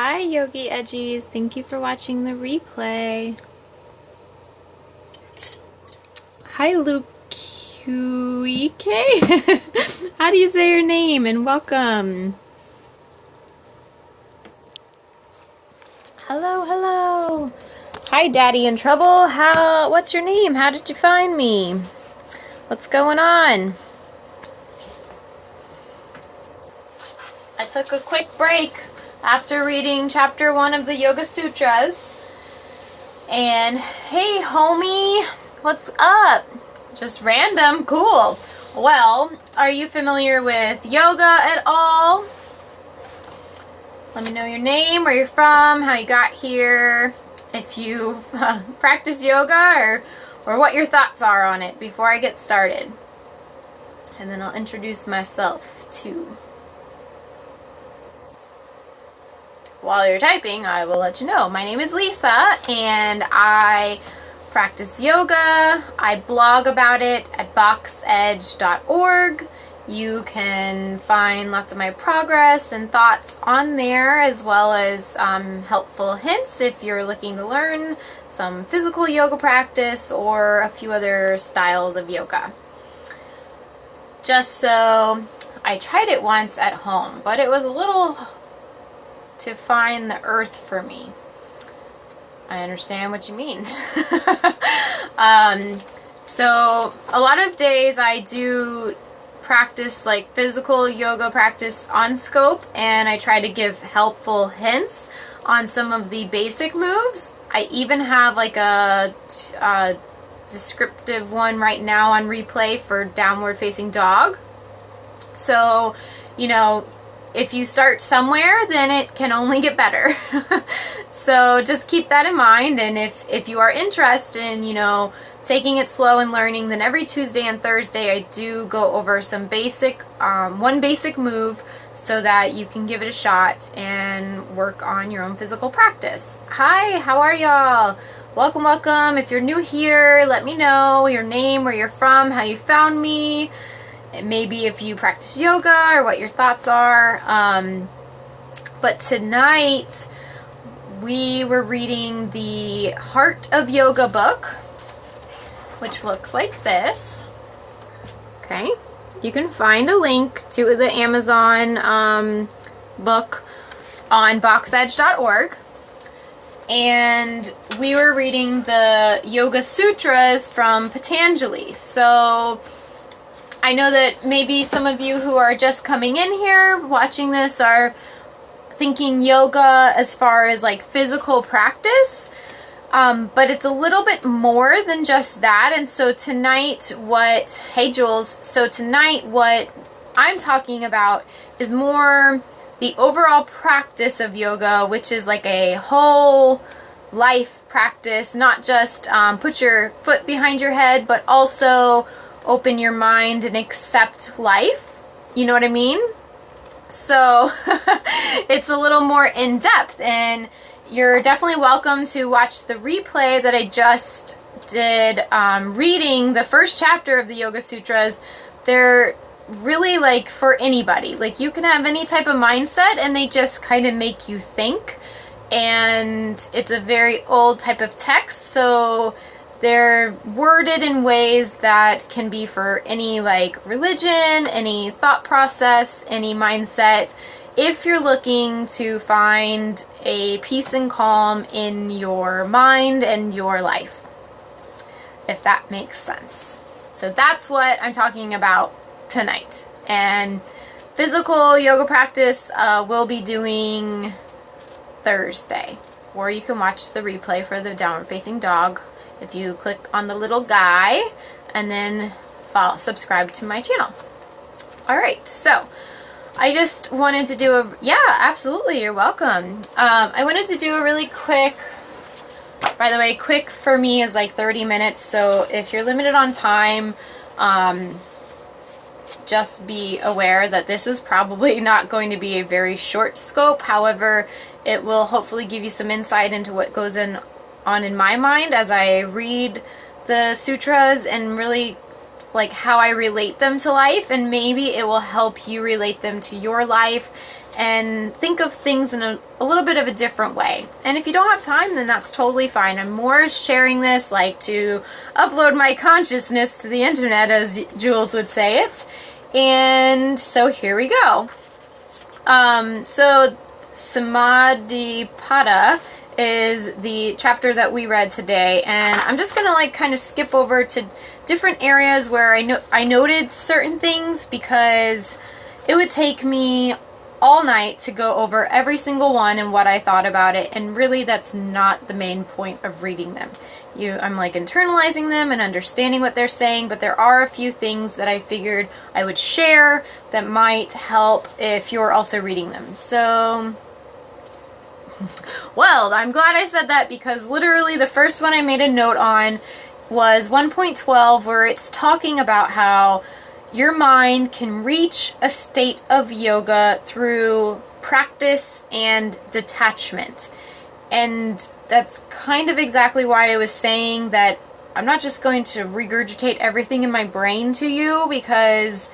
Hi Yogi Edgies, thank you for watching the replay. Hi Luke-Ike. How do you say your name? And welcome. Hello, hello. Hi Daddy in Trouble. What's your name? How did you find me? What's going on? I took a quick break after reading chapter 1 of the Yoga Sutras. And hey homie, what's up? Just random, cool. Well, are you familiar with yoga at all? Let me know your name, where you're from, how you got here, if you practice yoga, or what your thoughts are on it before I get started. And then I'll introduce myself too. While you're typing, I will let you know. My name is Lisa, and I practice yoga. I blog about it at boxedge.org. You can find lots of my progress and thoughts on there, as well as helpful hints if you're looking to learn some physical yoga practice or a few other styles of yoga. Just so, I tried it once at home, but it was a little to find the earth for me. I understand what you mean. So a lot of days I do practice like physical yoga practice on scope, and I try to give helpful hints on some of the basic moves. I even have like a descriptive one right now on replay for downward facing dog. So, you know, if you start somewhere, then it can only get better. So just keep that in mind. And if you are interested in, you know, taking it slow and learning, then every Tuesday and Thursday I do go over some basic, one basic move so that you can give it a shot and work on your own physical practice. Hi, how are y'all? Welcome, welcome. If you're new here, let me know your name, where you're from, how you found me. Maybe if you practice yoga or what your thoughts are. But tonight we were reading the Heart of Yoga book, which looks like this. Okay, you can find a link to the Amazon book on boxedge.org. And we were reading the Yoga Sutras from Patanjali. So I know that maybe some of you who are just coming in here watching this are thinking yoga as far as like physical practice, but it's a little bit more than just that. And so tonight hey Jules, so tonight what I'm talking about is more the overall practice of yoga, which is like a whole life practice, not just put your foot behind your head, but also open your mind and accept life. You know what I mean? So it's a little more in depth, and you're definitely welcome to watch the replay that I just did reading the first chapter of the Yoga Sutras. They're really like for anybody. Like you can have any type of mindset and they just kind of make you think. And it's a very old type of text, so they're worded in ways that can be for any like religion, any thought process, any mindset, if you're looking to find a peace and calm in your mind and your life, if that makes sense. So that's what I'm talking about tonight. And physical yoga practice we'll be doing Thursday, or you can watch the replay for the downward facing dog if you click on the little guy and then subscribe to my channel. Alright, so I just wanted to do yeah, absolutely, you're welcome. I wanted to do a really quick, by the way, quick for me is like 30 minutes, so if you're limited on time, just be aware that this is probably not going to be a very short scope. However, it will hopefully give you some insight into what goes on in my mind as I read the sutras and really like how I relate them to life, and maybe it will help you relate them to your life and think of things in a little bit of a different way. And if you don't have time, then that's totally fine. I'm more sharing this like to upload my consciousness to the internet, as Jules would say it. And so here we go. So Samadhipada is the chapter that we read today, and I'm just gonna like kind of skip over to different areas where I noted certain things, because it would take me all night to go over every single one and what I thought about it, and really that's not the main point of reading them. I'm like internalizing them and understanding what they're saying, but there are a few things that I figured I would share that might help if you're also reading them. So, well, I'm glad I said that, because literally the first one I made a note on was 1.12, where it's talking about how your mind can reach a state of yoga through practice and detachment. And that's kind of exactly why I was saying that I'm not just going to regurgitate everything in my brain to you, because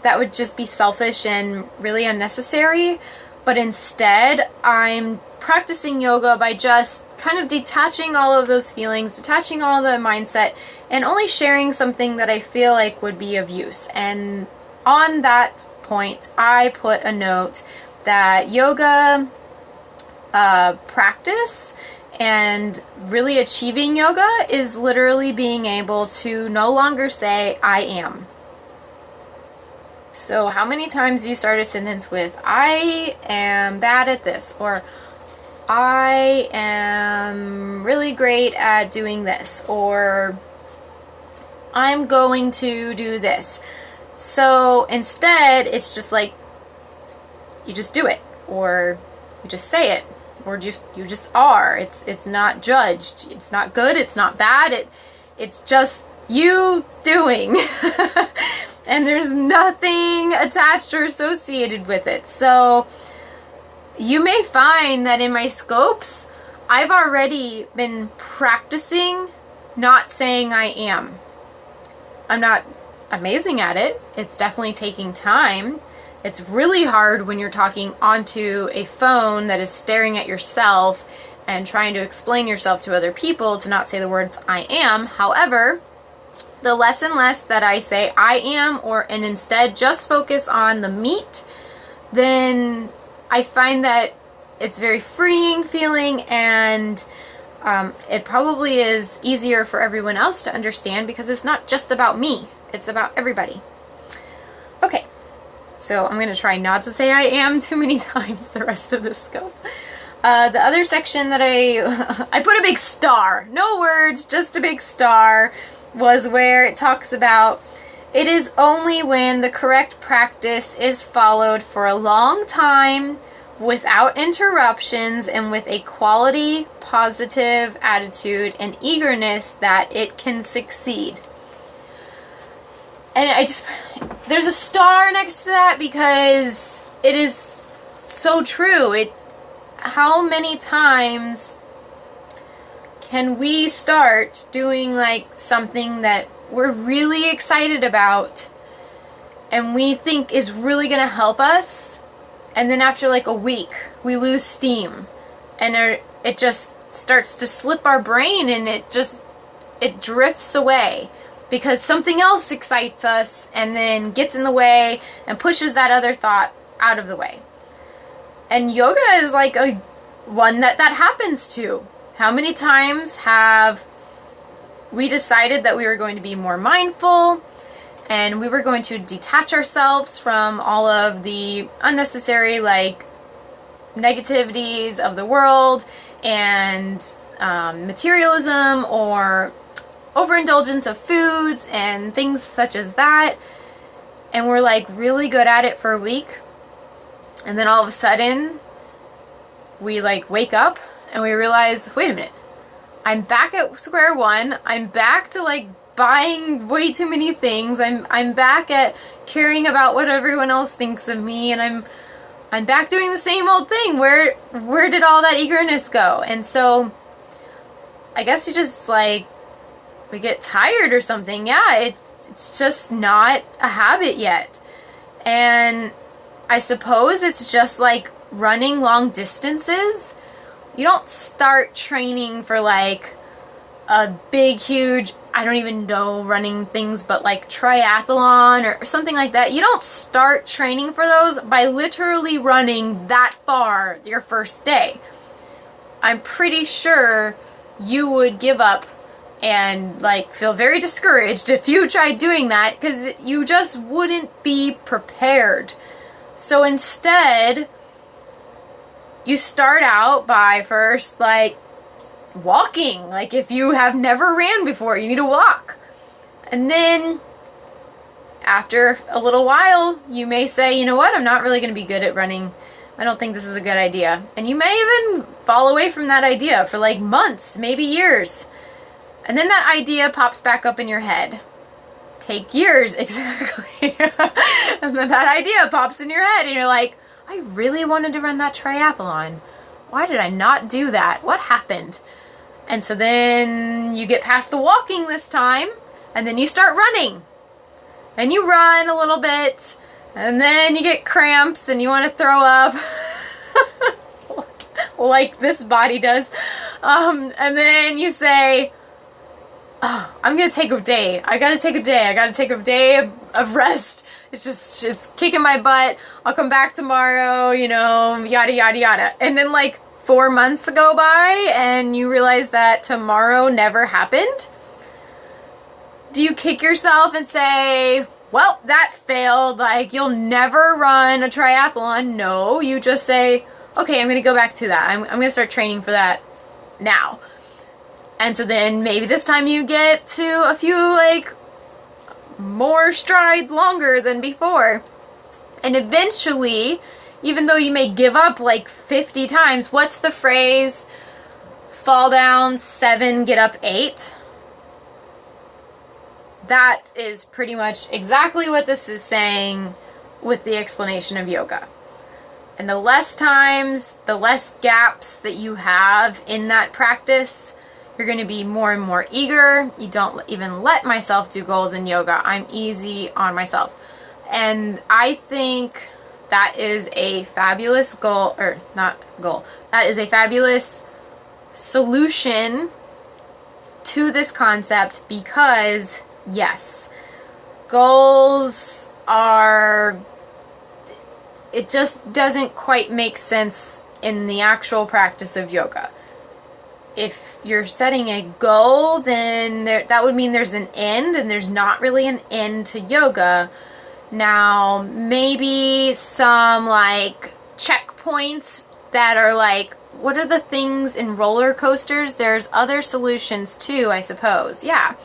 that would just be selfish and really unnecessary. But instead, I'm practicing yoga by just kind of detaching all of those feelings, detaching all the mindset, and only sharing something that I feel like would be of use. And on that point, I put a note that yoga practice and really achieving yoga is literally being able to no longer say, I am. So how many times do you start a sentence with, I am bad at this, or I am really great at doing this, or I'm going to do this. So instead, it's just like, you just do it, or you just say it, or you just are. It's not judged. It's not good. It's not bad. It's just you doing. And there's nothing attached or associated with it. So you may find that in my scopes, I've already been practicing not saying I am. I'm not amazing at it. It's definitely taking time. It's really hard when you're talking onto a phone that is staring at yourself and trying to explain yourself to other people to not say the words I am. However, the less and less that I say I am, and instead just focus on the meat, then I find that it's very freeing feeling, and it probably is easier for everyone else to understand, because it's not just about me. It's about everybody. Okay, so I'm going to try not to say I am too many times the rest of this scope. The other section that I put a big star, no words, just a big star, was where it talks about it is only when the correct practice is followed for a long time, without interruptions, and with a quality, positive attitude and eagerness, that it can succeed. And there's a star next to that, because it is so true. How many times can we start doing like something that we're really excited about and we think is really going to help us, and then after like a week we lose steam, and it just starts to slip our brain, and it drifts away because something else excites us and then gets in the way and pushes that other thought out of the way. And yoga is like one that happens to. How many times have we decided that we were going to be more mindful, and we were going to detach ourselves from all of the unnecessary like negativities of the world and materialism or overindulgence of foods and things such as that, and we're like really good at it for a week, and then all of a sudden we like wake up and we realize, wait a minute, I'm back at square one. I'm back to like buying way too many things. I'm back at caring about what everyone else thinks of me, and I'm back doing the same old thing. Where did all that eagerness go? And so I guess you just like, we get tired or something. Yeah, it's just not a habit yet. And I suppose it's just like running long distances. You don't start training for like a big, huge, I don't even know running things, but like triathlon or something like that. You don't start training for those by literally running that far your first day. I'm pretty sure you would give up and like feel very discouraged if you tried doing that, because you just wouldn't be prepared. So instead, you start out by first like walking. Like if you have never ran before, you need to walk. And then after a little while, you may say, you know what, I'm not really going to be good at running. I don't think this is a good idea. And you may even fall away from that idea for like months, maybe years. And then that idea pops back up in your head. Take years, exactly. And then that idea pops in your head and you're like, I really wanted to run that triathlon. Why did I not do that? What happened? And so then you get past the walking this time, and then you start running. And you run a little bit, and then you get cramps and you want to throw up. Like this body does. And then you say, oh, I'm going to take a day. I got to take a day. I got to take a day of rest. It's kicking my butt. I'll come back tomorrow, you know, yada, yada, yada. And then like 4 months go by and you realize that tomorrow never happened. Do you kick yourself and say, well, that failed, like you'll never run a triathlon? No, you just say, okay, I'm going to go back to that. I'm going to start training for that now. And so then maybe this time you get to a few like more strides longer than before. And eventually, even though you may give up like 50 times, what's the phrase? Fall down 7, get up 8. That is pretty much exactly what this is saying with the explanation of yoga. And the less times, the less gaps that you have in that practice, you're going to be more and more eager. You don't even let myself do goals in yoga. I'm easy on myself. And I think that is a fabulous goal, or not goal, that is a fabulous solution to this concept, because yes, goals are, it just doesn't quite make sense in the actual practice of yoga. If you're setting a goal, then that would mean there's an end, and there's not really an end to yoga. Now, maybe some like checkpoints that are like, what are the things in roller coasters? There's other solutions too, I suppose. Yeah.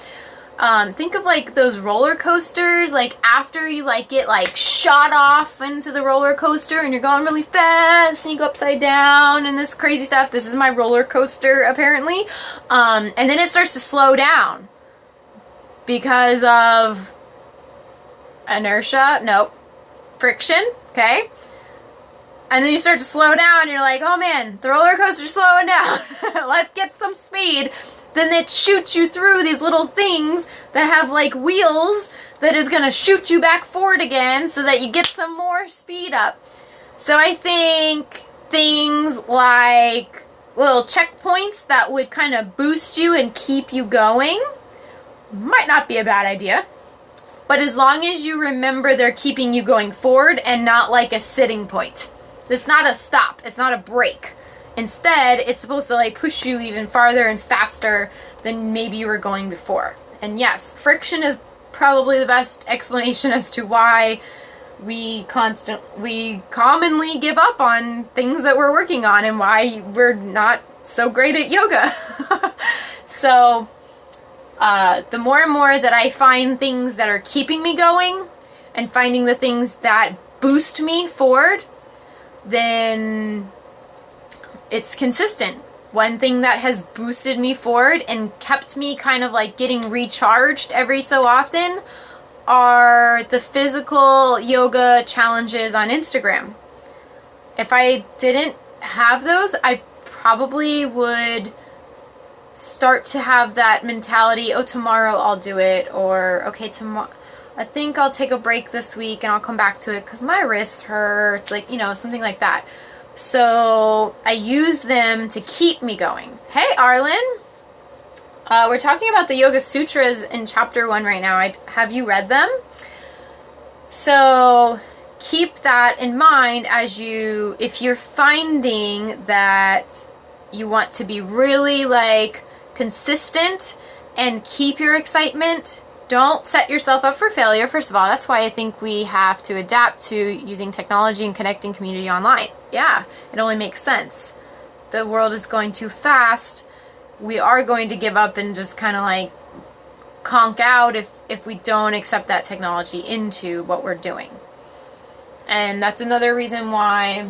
Think of like those roller coasters, like after you like get like shot off into the roller coaster and you're going really fast and you go upside down and this crazy stuff. This is my roller coaster apparently. And then it starts to slow down because of inertia. Nope. Friction. Okay. And then you start to slow down and you're like, oh man, the roller coaster's slowing down. Let's get some speed. Then it shoots you through these little things that have like wheels that is going to shoot you back forward again so that you get some more speed up. So I think things like little checkpoints that would kind of boost you and keep you going might not be a bad idea. But as long as you remember they're keeping you going forward and not like a sitting point. It's not a stop. It's not a break. Instead, it's supposed to like push you even farther and faster than maybe you were going before. And yes, friction is probably the best explanation as to why we commonly give up on things that we're working on and why we're not so great at yoga. So, the more and more that I find things that are keeping me going and finding the things that boost me forward, then it's consistent. One thing that has boosted me forward and kept me kind of like getting recharged every so often are the physical yoga challenges on Instagram. If I didn't have those, I probably would start to have that mentality, oh, tomorrow I'll do it, or okay, I think I'll take a break this week and I'll come back to it because my wrist hurts, like, you know, something like that. So I use them to keep me going. Hey, Arlen. We're talking about the Yoga Sutras in chapter 1 right now. Have you read them? So keep that in mind if you're finding that you want to be really like consistent and keep your excitement, don't set yourself up for failure. First of all, that's why I think we have to adapt to using technology and connecting community online. Yeah, it only makes sense. The world is going too fast. We are going to give up and just kind of like conk out if we don't accept that technology into what we're doing. And that's another reason why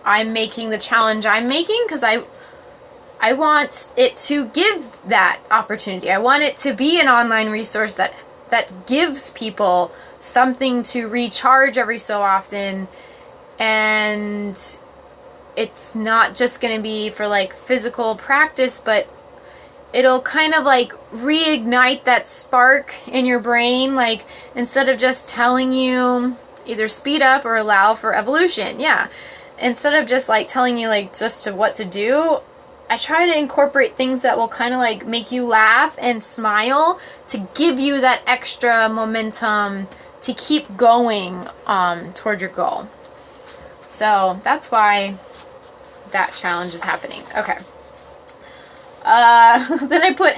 I'm making the challenge I'm making, because I want it to give that opportunity. I want it to be an online resource that gives people something to recharge every so often, and it's not just going to be for like physical practice, but it'll kind of like reignite that spark in your brain. Like, instead of just telling you either speed up or allow for evolution. Yeah. Instead of just like telling you like just to what to do, I try to incorporate things that will kind of like make you laugh and smile to give you that extra momentum to keep going toward your goal. So that's why that challenge is happening. Okay. Then I put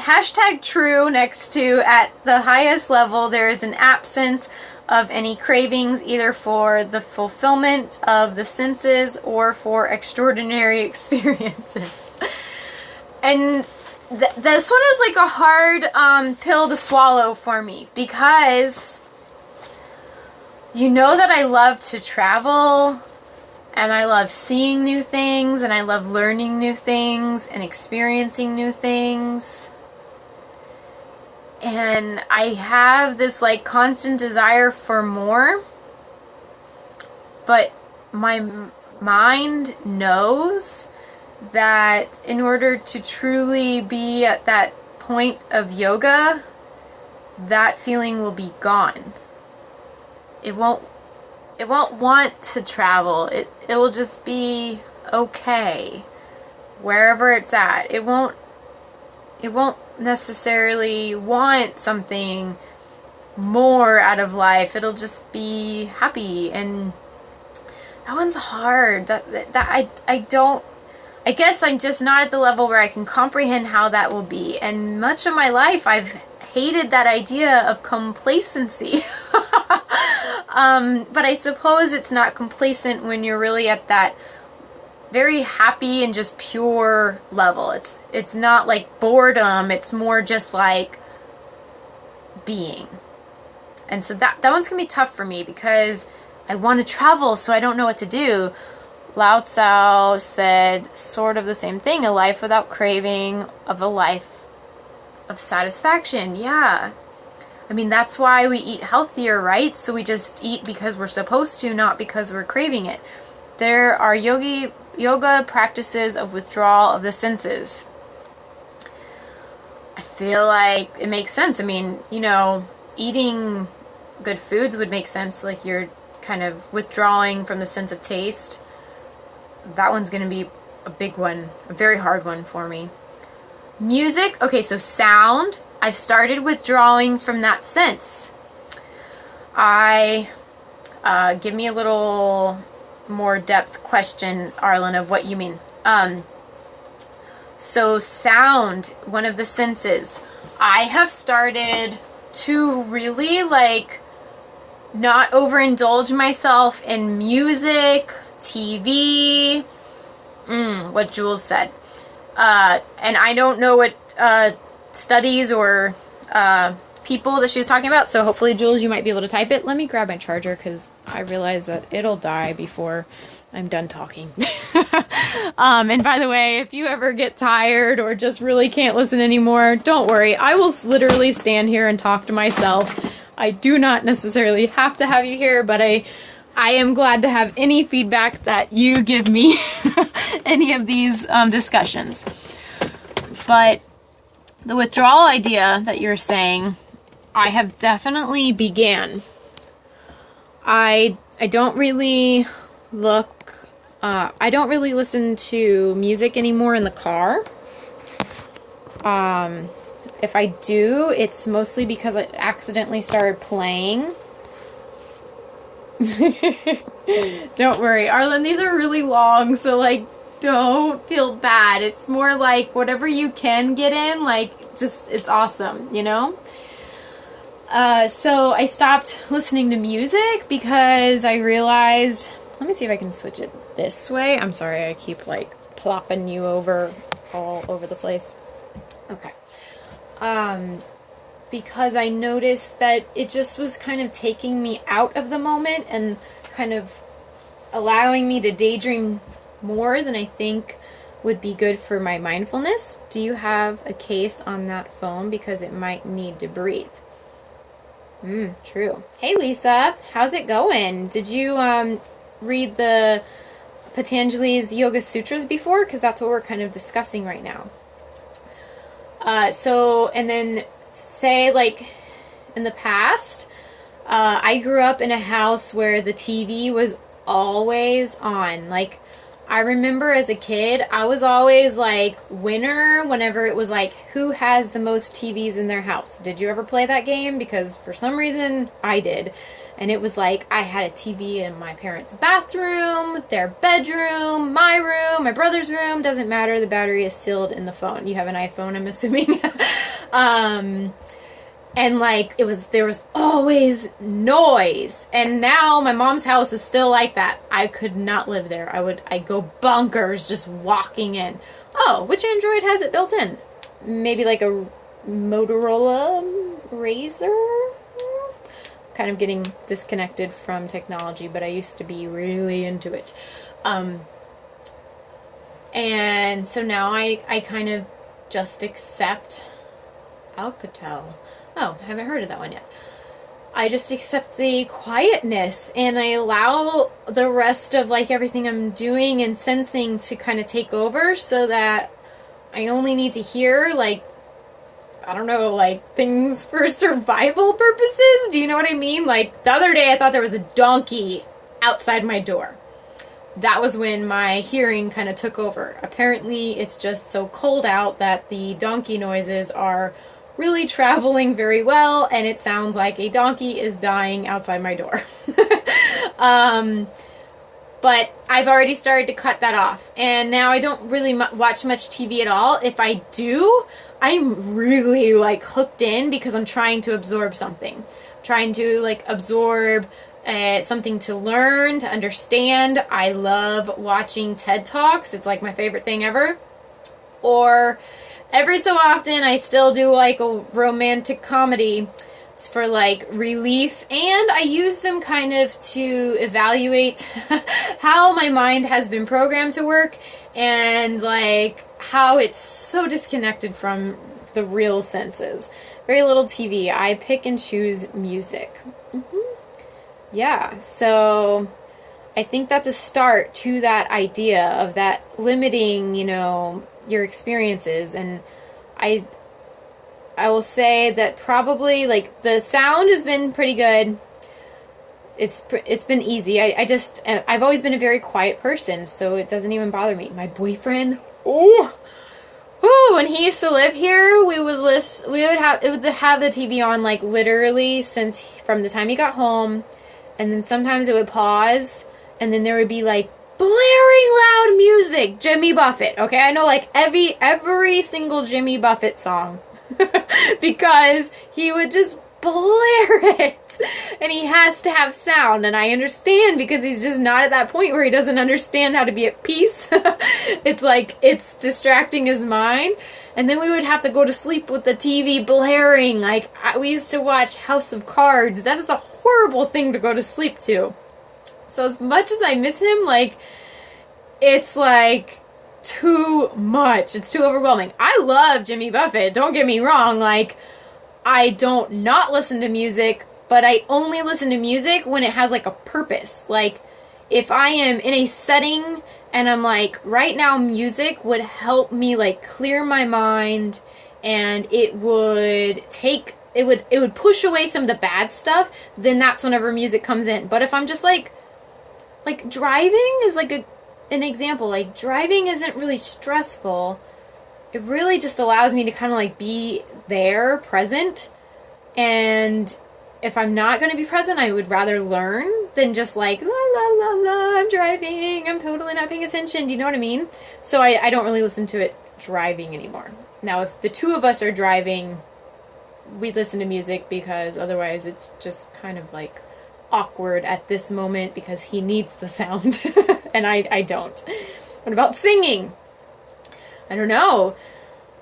#true next to, at the highest level, there is an absence of any cravings, either for the fulfillment of the senses or for extraordinary experiences. And this one is like a hard pill to swallow for me, because you know that I love to travel, and I love seeing new things, and I love learning new things and experiencing new things. And I have this like constant desire for more, but my mind knows that in order to truly be at that point of yoga, that feeling will be gone. It won't want to travel. It will just be okay wherever it's at. It won't necessarily want something more out of life. It'll just be happy, and that one's hard. I guess I'm just not at the level where I can comprehend how that will be. And much of my life I've hated that idea of complacency. But I suppose it's not complacent when you're really at that very happy and just pure level. It's not like boredom, it's more just like being. And so that one's gonna be tough for me, because I want to travel, so I don't know what to do. Lao Tzu said sort of the same thing: a life without craving, of a life of satisfaction. Yeah. I mean, that's why we eat healthier, right? So we just eat because we're supposed to, not because we're craving it. There are yoga practices of withdrawal of the senses. I feel like it makes sense. I mean, you know, eating good foods would make sense. Like, you're kind of withdrawing from the sense of taste. That one's going to be a big one, a very hard one for me. Music. Okay, so sound. I've started withdrawing from that sense. Give me a little more depth question, Arlen, of what you mean. So sound, one of the senses. I have started to really like not overindulge myself in music, TV, what Jules said. And I don't know what studies or people that she was talking about, so hopefully, Jules, you might be able to type it. Let me grab my charger, because I realize that it'll die before I'm done talking. And by the way, if you ever get tired or just really can't listen anymore, don't worry. I will literally stand here and talk to myself. I do not necessarily have to have you here, but I am glad to have any feedback that you give me any of these discussions. But the withdrawal idea that you're saying, I have definitely began. I don't really I don't really listen to music anymore in the car. If I do, it's mostly because I accidentally started playing. Don't worry, Arlen, these are really long, so like, don't feel bad. It's more like whatever you can get in, like, just, it's awesome, you know? So I stopped listening to music because I realized, let me see if I can switch it this way. I'm sorry, I keep like plopping you over all over the place. Okay. Because I noticed that it just was kind of taking me out of the moment and kind of allowing me to daydream more than I think would be good for my mindfulness. Do you have a case on that phone? Because it might need to breathe. True. Hey Lisa, how's it going? Did you read the Patanjali's Yoga Sutras before? Because that's what we're kind of discussing right now. And then say like in the past, I grew up in a house where the TV was always on. Like, I remember as a kid, I was always like winner whenever it was like, who has the most TVs in their house? Did you ever play that game? Because for some reason I did. And it was like, I had a TV in my parents' bathroom, their bedroom, my room, my brother's room. Doesn't matter. The battery is sealed in the phone. You have an iPhone, I'm assuming. And like, there was always noise. And now my mom's house is still like that. I could not live there. I'd go bonkers just walking in. Oh, which Android has it built in? Maybe like a Motorola Razr? Kind of getting disconnected from technology, but I used to be really into it. And so now I kind of just accept Alcatel. Oh, I haven't heard of that one yet. I just accept the quietness and I allow the rest of like everything I'm doing and sensing to kind of take over so that I only need to hear like, I don't know, like things for survival purposes. Do you know what I mean? Like the other day I thought there was a donkey outside my door. That was when my hearing kind of took over. Apparently it's just so cold out that the donkey noises are really traveling very well, and it sounds like a donkey is dying outside my door. But I've already started to cut that off, and now I don't really watch much TV at all. If I do, I'm really like hooked in because I'm trying to absorb something. I'm trying to like absorb something to learn, to understand. I love watching TED Talks. It's like my favorite thing ever. Or every so often, I still do like a romantic comedy for like relief, and I use them kind of to evaluate how my mind has been programmed to work and like how it's so disconnected from the real senses. Very little TV. I pick and choose music. Yeah, so I think that's a start to that idea of that limiting, you know, your experiences. And I will say that probably like the sound has been pretty good. It's been easy. I've always been a very quiet person, so it doesn't even bother me. My boyfriend, when he used to live here, we would have the TV on like literally from the time he got home, and then sometimes it would pause, and then there would be like blaring loud music. Jimmy Buffett. Okay, I know like every single Jimmy Buffett song because he would just blare it, and he has to have sound, and I understand because he's just not at that point where he doesn't understand how to be at peace. It's like it's distracting his mind, and then we would have to go to sleep with the TV blaring. Like we used to watch House of Cards. That is a horrible thing to go to sleep to. So as much as I miss him, like, it's like too much. It's too overwhelming. I love Jimmy Buffett. Don't get me wrong. Like, I don't not listen to music, but I only listen to music when it has like a purpose. Like, if I am in a setting and I'm like, right now music would help me like clear my mind, and it would take it would push away some of the bad stuff, then that's whenever music comes in. But if I'm just like driving is like an example. Like, driving isn't really stressful. It really just allows me to kind of like be there, present. And if I'm not going to be present, I would rather learn than just like, la, la, la, la, I'm driving, I'm totally not paying attention. Do you know what I mean? So I don't really listen to it driving anymore. Now, if the two of us are driving, we listen to music, because otherwise it's just kind of like awkward at this moment because he needs the sound and I don't. What about singing? I don't know.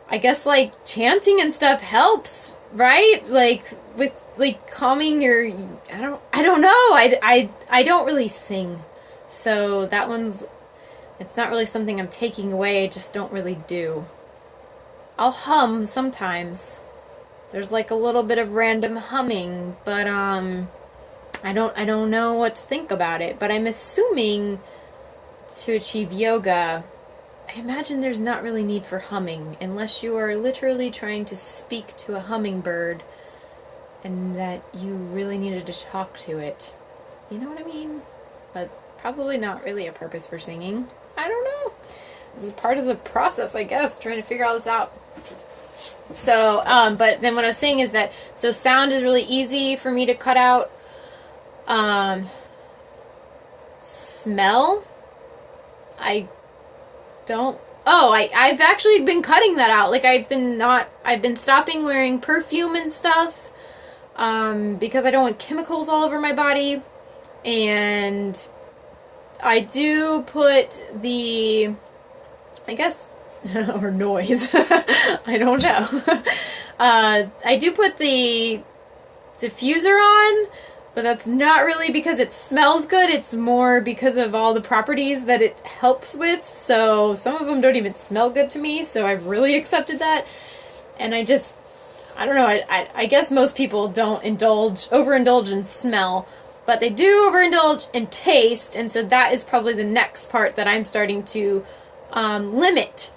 I guess like chanting and stuff helps, right? Like with like calming your, I don't know. I don't really sing. So that one's, it's not really something I'm taking away. I just don't really do. I'll hum sometimes. There's like a little bit of random humming, but I don't know what to think about it. But I'm assuming to achieve yoga, I imagine there's not really need for humming unless you are literally trying to speak to a hummingbird and that you really needed to talk to it. You know what I mean? But probably not really a purpose for singing. I don't know. This is part of the process, I guess, trying to figure all this out. So, but then what I was saying is that, so sound is really easy for me to cut out. Smell, I don't, I've actually been cutting that out. Like, I've been stopping wearing perfume and stuff, because I don't want chemicals all over my body. And I do put the, I guess, or noise, I don't know. I do put the diffuser on, but that's not really because it smells good. It's more because of all the properties that it helps with. So some of them don't even smell good to me, so I've really accepted that. And I don't know, I guess most people don't overindulge in smell, but they do overindulge in taste, and so that is probably the next part that I'm starting to limit.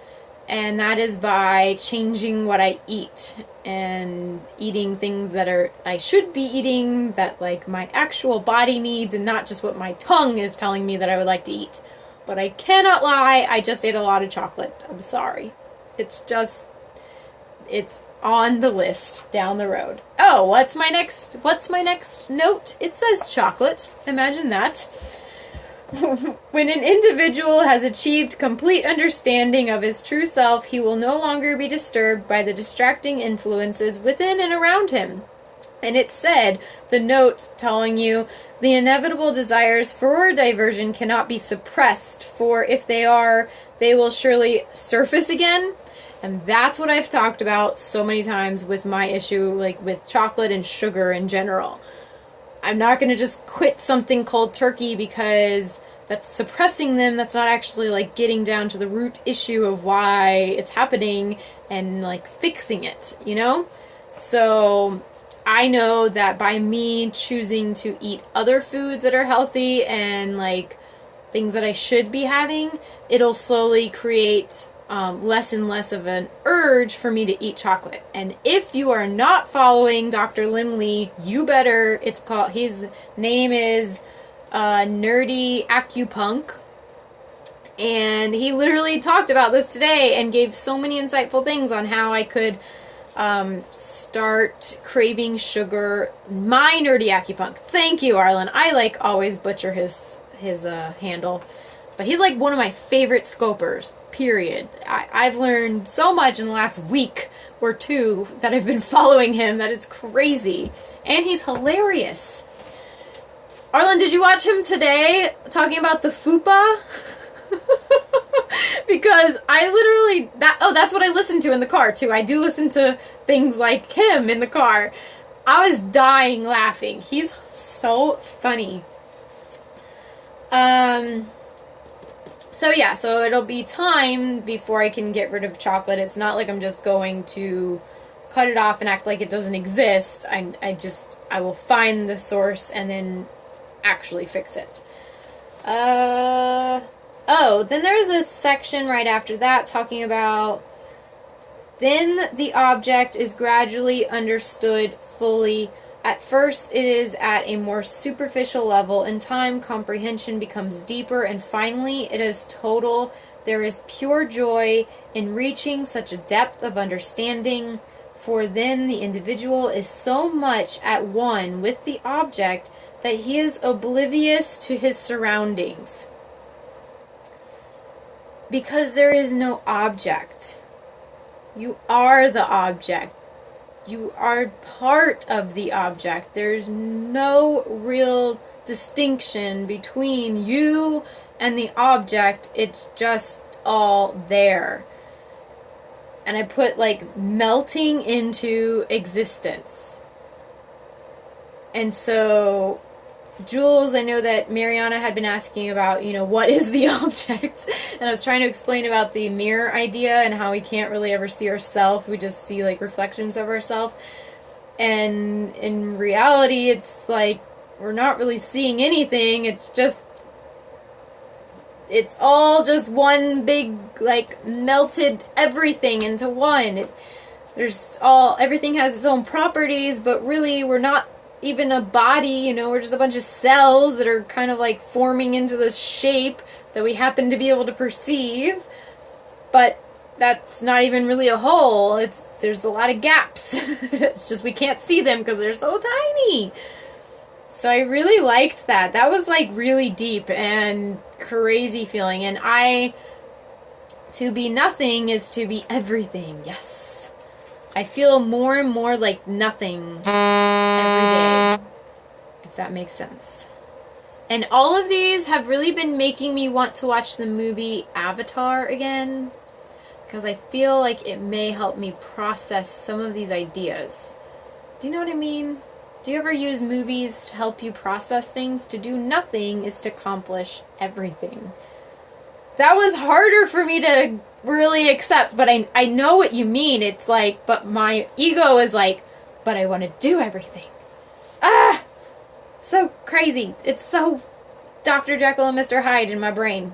And that is by changing what I eat and eating things that I should be eating, that like my actual body needs, and not just what my tongue is telling me that I would like to eat. But I cannot lie, I just ate a lot of chocolate. I'm sorry. It's on the list down the road. Oh, what's my next note? It says chocolate. Imagine that. When an individual has achieved complete understanding of his true self, he will no longer be disturbed by the distracting influences within and around him. And it said, the note telling you, the inevitable desires for diversion cannot be suppressed, for if they are, they will surely surface again. And that's what I've talked about so many times with my issue, like with chocolate and sugar in general. I'm not going to just quit something cold turkey because that's suppressing them. That's not actually like getting down to the root issue of why it's happening and like fixing it, you know? So I know that by me choosing to eat other foods that are healthy and like things that I should be having, it'll slowly create less and less of an urge for me to eat chocolate. And if you are not following Dr. Limley, you better. His name is Nerdy Acupunk, and he literally talked about this today and gave so many insightful things on how I could start craving sugar. My Nerdy Acupunk. Thank you, Arlen. I like always butcher his handle. But he's like one of my favorite scopers, period. I've learned so much in the last week or two that I've been following him that it's crazy. And he's hilarious. Arlen, did you watch him today talking about the fupa? Because I literally, that's what I listen to in the car too. I do listen to things like him in the car. I was dying laughing. He's so funny. So yeah, so it'll be time before I can get rid of chocolate. It's not like I'm just going to cut it off and act like it doesn't exist. I will find the source and then actually fix it. Then there's a section right after that talking about Then the object is gradually understood fully. At first, it is at a more superficial level. In time, comprehension becomes deeper, and finally, it is total. There is pure joy in reaching such a depth of understanding, for then the individual is so much at one with the object that he is oblivious to his surroundings. Because there is no object. You are the object. You are part of the object. There's no real distinction between you and the object. It's just all there. And I put like melting into existence. And so, Jules, I know that Mariana had been asking about, what is the object? And I was trying to explain about the mirror idea and how we can't really ever see ourselves. We just see like reflections of ourselves. And in reality, it's like we're not really seeing anything. It's all just one big, like, melted everything into one. Everything has its own properties, but really we're not even a body, we're just a bunch of cells that are kind of like forming into this shape that we happen to be able to perceive, but that's not even really a whole. There's a lot of gaps. It's just we can't see them because they're so tiny. So I really liked that. That was like really deep and crazy feeling. And to be nothing is to be everything. Yes. I feel more and more like nothing every day, if that makes sense. And all of these have really been making me want to watch the movie Avatar again, because I feel like it may help me process some of these ideas. Do you know what I mean? Do you ever use movies to help you process things? To do nothing is to accomplish everything. That one's harder for me to really accept, but I know what you mean. It's like, but my ego is like, but I want to do everything. So crazy. It's so Dr. Jekyll and Mr. Hyde in my brain.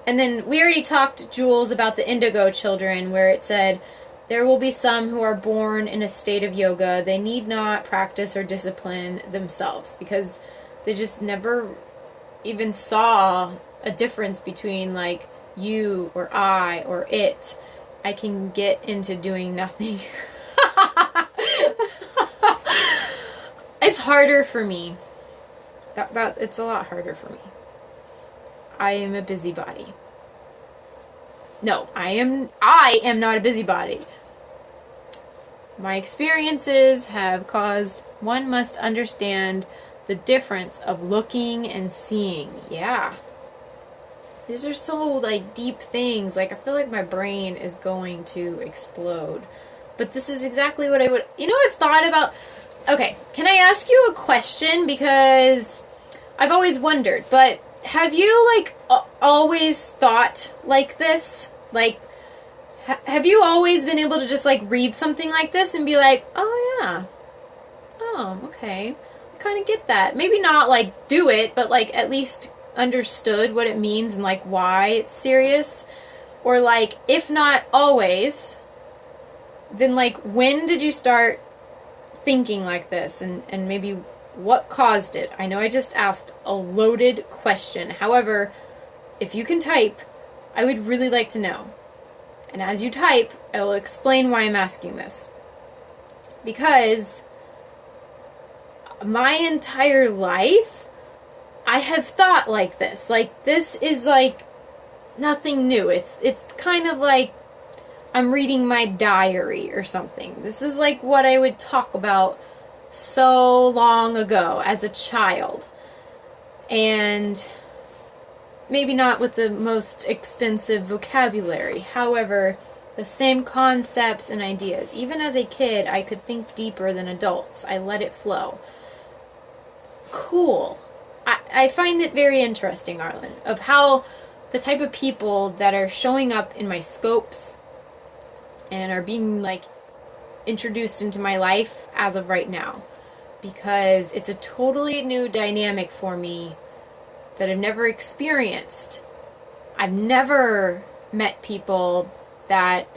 And then we already talked, Jules, about the Indigo children, where it said, there will be some who are born in a state of yoga. They need not practice or discipline themselves because they just never even saw a difference between like you or I or it. I can get into doing nothing. It's harder for me. It's a lot harder for me. I am a busybody. No, I am not a busybody. My experiences have caused one must understand the difference of looking and seeing. Yeah. These are so, like, deep things. Like, I feel like my brain is going to explode. But this is exactly what I would... I've thought about... Okay, can I ask you a question? Because I've always wondered. But have you, like, always thought like this? Like, have you always been able to just, like, read something like this and be like, oh, yeah. Oh, okay. I kind of get that. Maybe not, like, do it, but, like, at least... understood what it means and like why it's serious, or like if not always, then like when did you start thinking like this, and maybe what caused it? I know I just asked a loaded question. However, if you can type, I would really like to know. And as you type, I will explain why I'm asking this. Because my entire life I have thought like this. Like, this is, like, nothing new. It's kind of like I'm reading my diary or something. This is, like, what I would talk about so long ago as a child. And maybe not with the most extensive vocabulary. However, the same concepts and ideas. Even as a kid, I could think deeper than adults. I let it flow. Cool. I find it very interesting, Arlen, of how the type of people that are showing up in my scopes and are being, like, introduced into my life as of right now. Because it's a totally new dynamic for me that I've never experienced. I've never met people that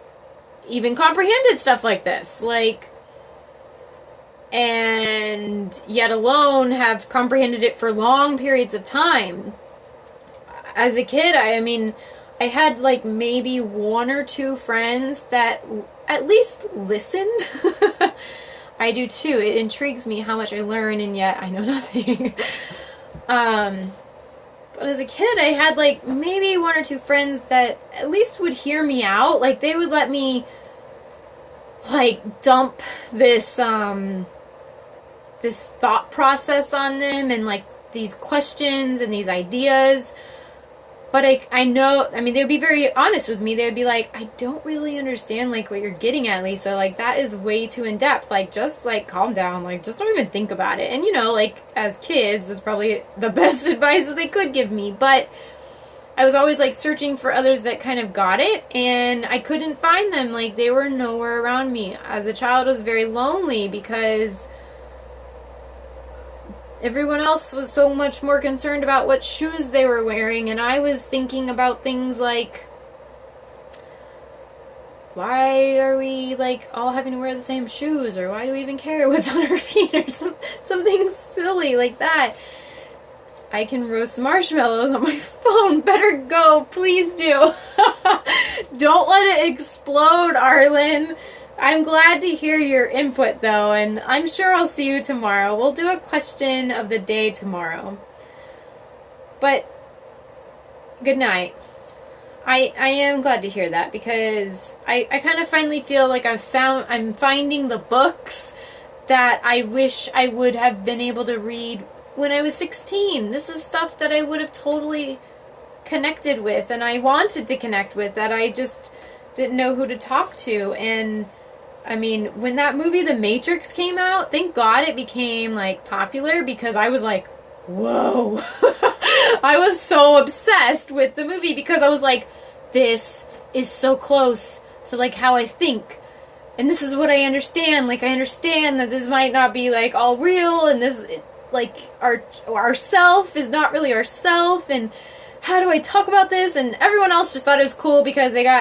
even comprehended stuff like this. Like, and yet alone have comprehended it for long periods of time. As a kid, I mean, I had like maybe one or two friends that at least listened. I do too. It intrigues me how much I learn, and yet I know nothing. But as a kid, I had like maybe one or two friends that at least would hear me out. Like, they would let me like dump this this thought process on them, and like these questions and these ideas. But I know, I mean, they would be very honest with me. They would be like, I don't really understand, like, what you're getting at, Lisa. Like, that is way too in-depth. Like, just, like, calm down. Like, just don't even think about it. And, you know, like, as kids, that's probably the best advice that they could give me. But I was always, like, searching for others that kind of got it, and I couldn't find them. Like, they were nowhere around me. As a child, I was very lonely because everyone else was so much more concerned about what shoes they were wearing, and I was thinking about things like, why are we, like, all having to wear the same shoes, or why do we even care what's on our feet, or something silly like that. I can roast marshmallows on my phone. Better go. Please do. Don't let it explode, Arlen. I'm glad to hear your input, though, and I'm sure I'll see you tomorrow. We'll do a question of the day tomorrow. But, good night. I am glad to hear that, because I kind of finally feel like I'm finding the books that I wish I would have been able to read when I was 16. This is stuff that I would have totally connected with, and I wanted to connect with, that I just didn't know who to talk to. And I mean, when that movie The Matrix came out, thank God it became, like, popular, because I was like, whoa. I was so obsessed with the movie, because I was like, this is so close to, like, how I think, and this is what I understand. Like, I understand that this might not be, like, all real, and this, like, our self is not really our self, and how do I talk about this? And everyone else just thought it was cool because they got